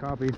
Copy.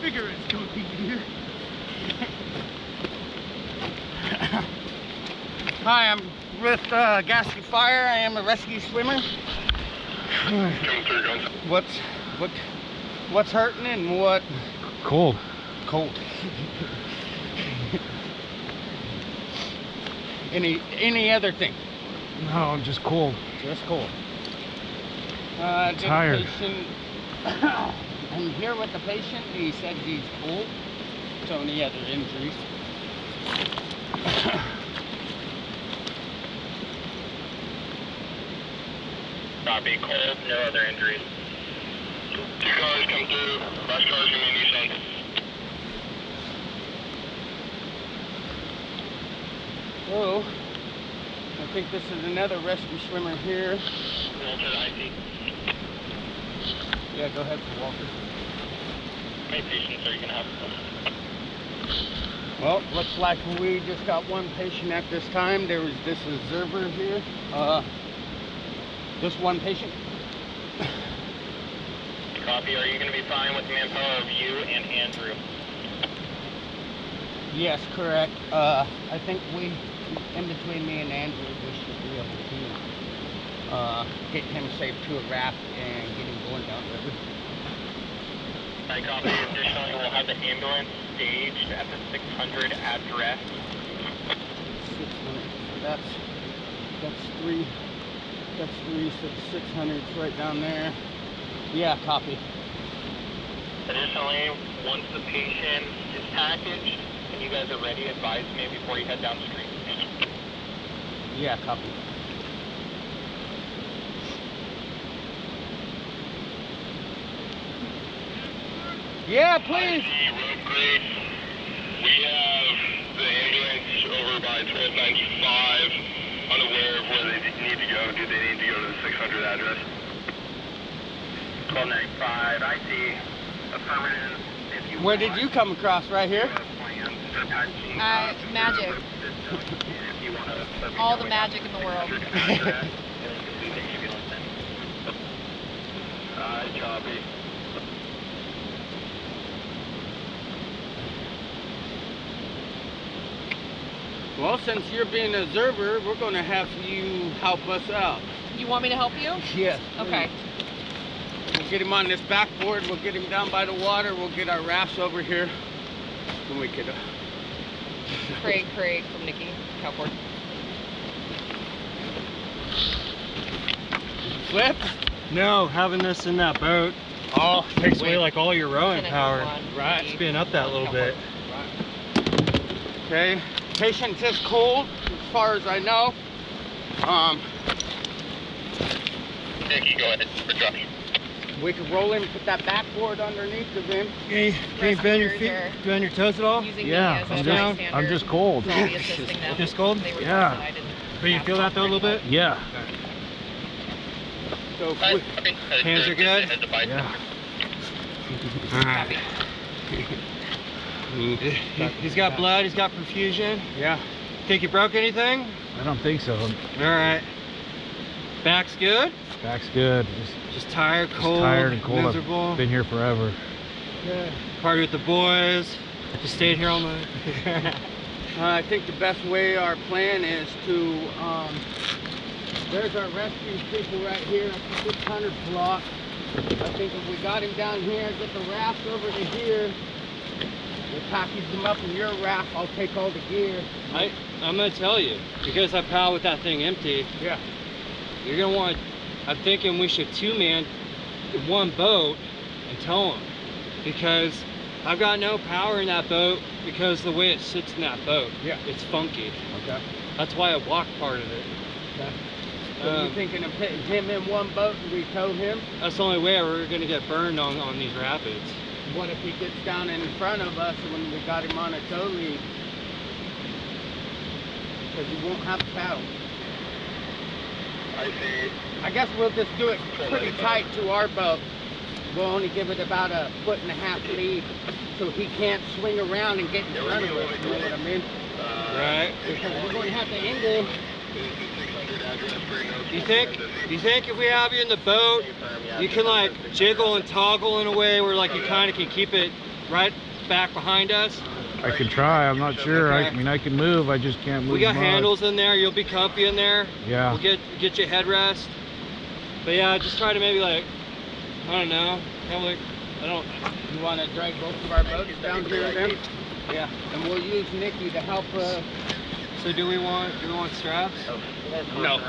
Figure it's gonna be here. Hi, I'm with Gasky Fire. I am a rescue swimmer. What's hurting and what? Cold. Cold. Any other thing? No, I'm just cold. Just cold. Tired. I'm here with the patient. He said he's cold. So any other injuries? Copy, cold, no other injuries. 2 cars come through. Last car's gonna be Nissan. Whoa. I think this is another rescue swimmer here. Walter, IC. Yeah, go ahead for Walker. How many patients are you gonna have? Well, looks like we just got one patient at this time. There was this observer here. Just one patient. Copy, are you gonna be fine with the manpower of you and Andrew? Yes, correct. I think in between me and Andrew, we should be able to get him safe to a raft and get him going down the river. I copy. Additionally, we'll have the ambulance staged at the 600 address. 600. That's three. So 600's right down there. Yeah, copy. Additionally, once the patient is packaged and you guys are ready, advise me before you head downstream. Yeah, copy. Yeah, please. Road Grace. We have the ambulance over by 1295, unaware of where they need to go. Do they need to go to the 600 address? 1295, I see. Affirmative. Where did you come across? Right here? Magic. All the magic in the world. Copy. Well, since you're being an observer, we're going to have you help us out. You want me to help you? Yes. Okay. We'll get him on this backboard. We'll get him down by the water. We'll get our rafts over here. And we could... Craig from Nikki, Cowport. Flip? No, having this in that boat takes away like all your rowing power. Right. Spin up that little bit. Right. Okay. Patient is cold, as far as I know. Nikki, go ahead. We're dropping. We could roll him, put that backboard underneath of him. Can you bend your feet, bend your toes at all? Yeah, I'm just cold. Just cold? Yeah. But you feel that though a little bit? Yeah. So hands are good? Yeah. He's got blood, he's got perfusion. Yeah. Think you broke anything? I don't think so. Alright. Back's good? Back's good. Just tired, cold, tired and cold. miserable. I've been here forever. Yeah. Party with the boys. Just stayed here all night. I think the best way, our plan is to, there's our rescue people right here at the 600 block. I think if we got him down here, get the raft over to here, we package them up in your raft. I'll take all the gear. I'm gonna tell you, because I paddle with that thing empty. Yeah. You're gonna want. I'm thinking we should two-man one boat and tow them, because I've got no power in that boat because the way it sits in that boat. Yeah. It's funky. Okay. That's why I walk part of it. Okay. So you're thinking of putting him in one boat and we tow him? That's the only way we're gonna get burned on these rapids. What if he gets down in front of us when we got him on a tow lead? Because he won't have to paddle. I see. I guess we'll just do it pretty tight to our boat. We'll only give it about a 1.5 foot lead, so he can't swing around and get in front of us. You know what I mean? Right. Because we're going to have to angle. You think if we have you in the boat, you can like jiggle and toggle in a way where like you kind of can keep it right back behind us? I can try. I'm not sure. Okay. I mean, I can move. I just can't move. We got much. handles in there. You'll be comfy in there. Yeah. We'll get you headrest. But yeah, just try to maybe like, I don't know, kind of like, I don't. You want to drag both of our boats down here then? Yeah. And we'll use Nikki to help. So do we want straps? No,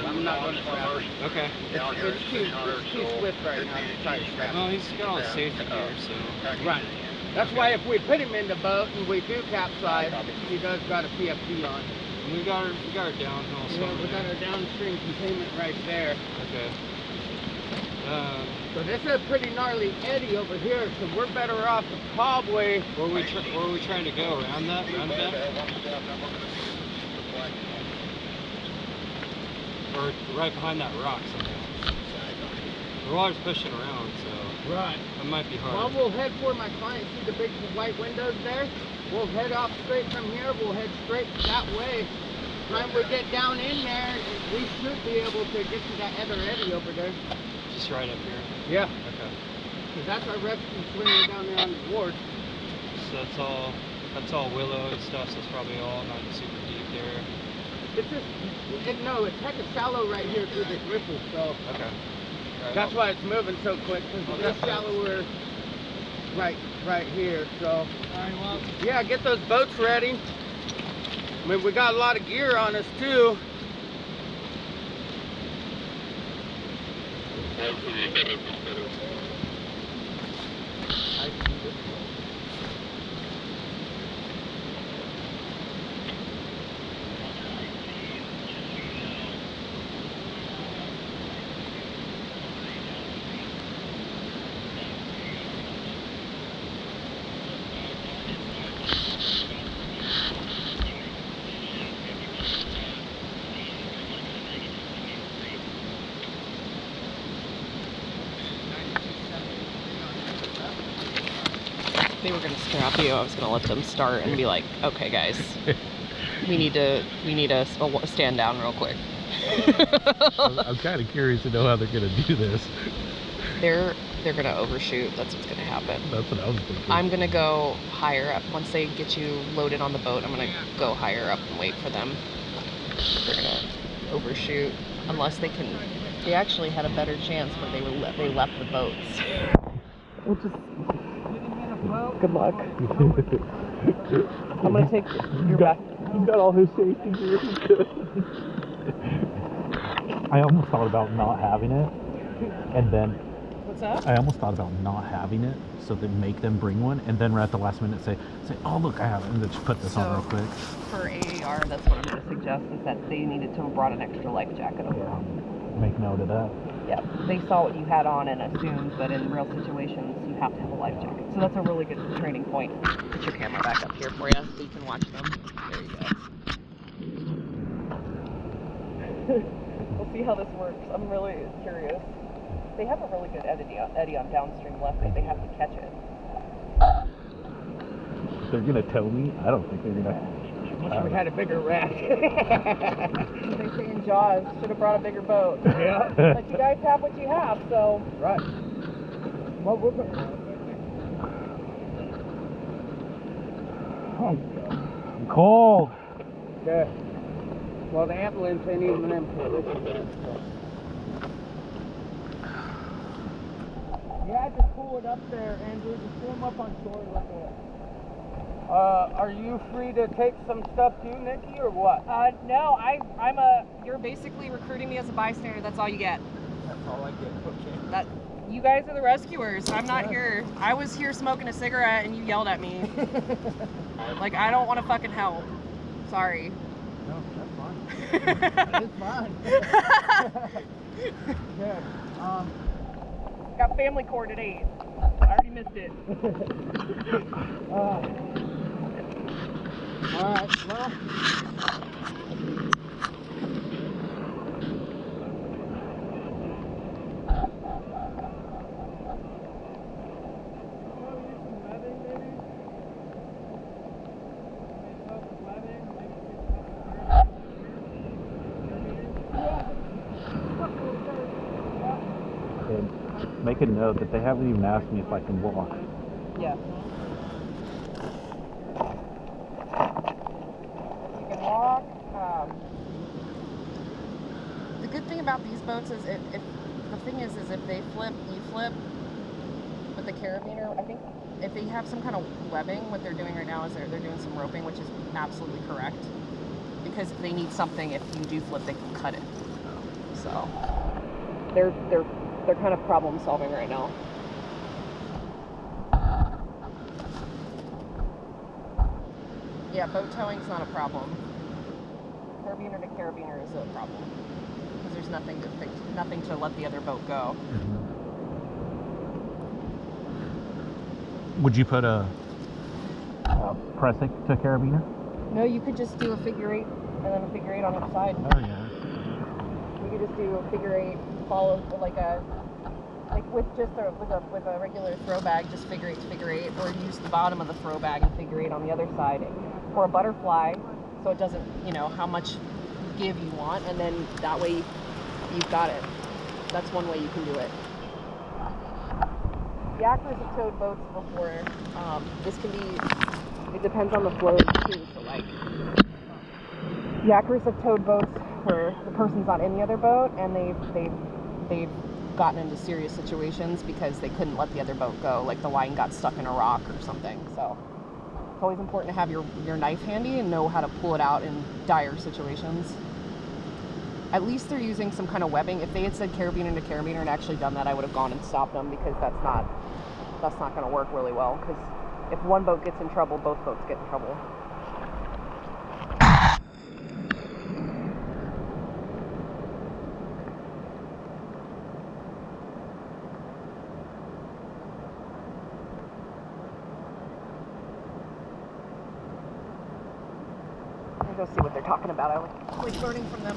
I'm not going to strap. Okay. It's too swift right now to try to strap. Well, he's got all the safety gear, so. Right. That's why if we put him in the boat and we do capsize, he does got a PFD on. We got our downhill. Yeah, we got our downstream containment right there. Okay. So this is a pretty gnarly eddy over here, so we're better off the Cobway. Where are we trying to go? Around that? Around that? Or right behind that rock somehow. The water's pushing around, so Right. it might be hard. Well, we'll head for my client. See the big white windows there? We'll head off straight from here. We'll head straight that way. When we get down in there, we should be able to get to that other eddy over there. Just right up here. Yeah. Okay. Because that's our rescue swimmer down there on the ward. So that's all willow and stuff, so it's probably all not super deep there. It's just, no, it's heck of shallow right here through this ripple, so. Okay. All right, That's why it's moving so quick, because it's shallower right here, so. All right, well. Yeah, get those boats ready. I mean, we got a lot of gear on us too. They were gonna strap you. I was gonna let them start and be like, okay guys, we need to stand down real quick. I'm kind of curious to know how they're gonna do this. They're gonna overshoot. That's what's gonna happen. That's what I was thinking. I'm gonna go higher up. Once they get you loaded on the boat, I'm gonna go higher up and wait for them. They're gonna overshoot unless they can. They actually had a better chance when they left the boats. We'll just. Good luck. I'm gonna take your back. You got all his safety gear. I almost thought about not having it, and then What's up? I almost thought about not having it, so they make them bring one, and then right at the last minute say, oh look, I have it, and then just put this on real quick. For AAR, that's what I'm gonna suggest is that they needed to have brought an extra life jacket over. Make note of that. Yeah, they saw what you had on and assumed, but in real situations, you have to have a life jacket. So that's a really good training point. Put your camera back up here for you so you can watch them. There you go. We'll see how this works. I'm really curious. They have a really good eddy on downstream left, but they have to catch it. They're gonna tow me? I don't think they're gonna. Wish we had a bigger raft. They say in Jaws, should have brought a bigger boat. Yeah. But you guys have what you have, so. Right. Well, we're going. I'm cold. Okay. Well, the ambulance ain't even in position yet, so. Yeah, just pull it up there, Andrew. Just pull them up on shore like that. Are you free to take some stuff too, Nikki, or what? No, you're basically recruiting me as a bystander. That's all you get. That's all I get. Okay. That you guys are the rescuers. I'm not here. I was here smoking a cigarette and you yelled at me. Like, I don't want to fucking help. Sorry. No, that's fine. It's fine. Good. Got family court at 8. I already missed it. All right. Well. And make a note that they haven't even asked me if I can walk. Yeah. You can walk. The good thing about these boats is if the thing is if they flip, you flip. With the carabiner, I think if they have some kind of webbing, what they're doing right now is they're doing some roping, which is absolutely correct. Because if they need something, if you do flip, they can cut it. So they're kind of problem solving right now. Yeah, boat towing's not a problem. Carabiner to carabiner is a problem because there's nothing to fix, nothing to let the other boat go. Would you put a pressing to carabiner? No, you could just do a figure 8 and then a figure 8 on each side. Oh yeah. You could just do a figure 8, follow like with just with a regular throw bag, just figure 8 to figure 8, or use the bottom of the throw bag and figure 8 on the other side, or a butterfly, so it doesn't, how much give you want, and then that way you've got it. That's one way you can do it. Yakers have towed boats before. This can be, it depends on the flow too. So like, Yakers have towed boats where the person's not in the other boat, and they've gotten into serious situations because they couldn't let the other boat go. Like the line got stuck in a rock or something. So it's always important to have your knife handy and know how to pull it out in dire situations. At least they're using some kind of webbing. If they had said carabiner to carabiner and actually done that, I would have gone and stopped them, because that's not going to work really well, because if one boat gets in trouble, both boats get in trouble. Let me go see what they're talking about. I like learning from them.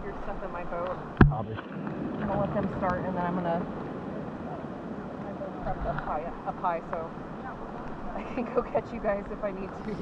your stuff in my boat. Probably. I'm gonna let them start, and then I'm gonna. My boat's prepped up high, so I can go catch you guys if I need to.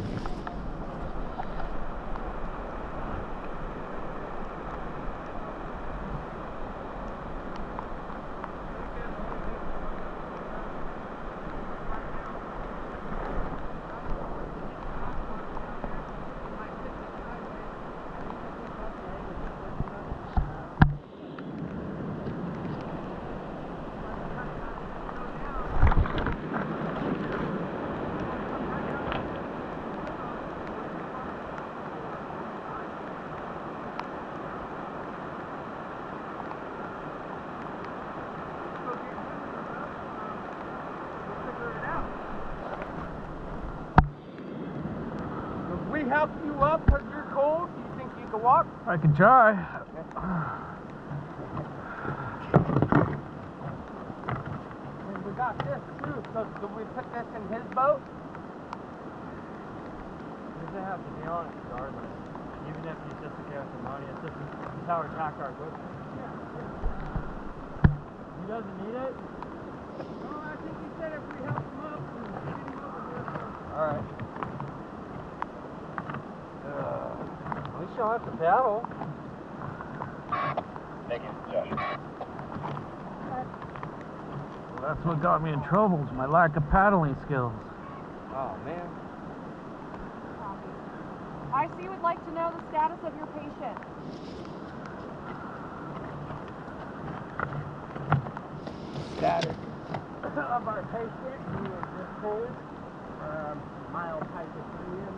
We help you up because you're cold. Do you think you can walk? I can try. And we got this too. So can we put this in his boat? You're gonna have to be on it regardless. Even if you just get the money, it's just how we pack our equipment. He doesn't need it? No, I think he said if we help him up, we get him over here. Alright. We still have to paddle. Thank you, Josh. Well, that's what got me in trouble, is my lack of paddling skills. Oh man. IC would like to know the status of your patient. Status of our patient, he was discharged, mild hypothermia.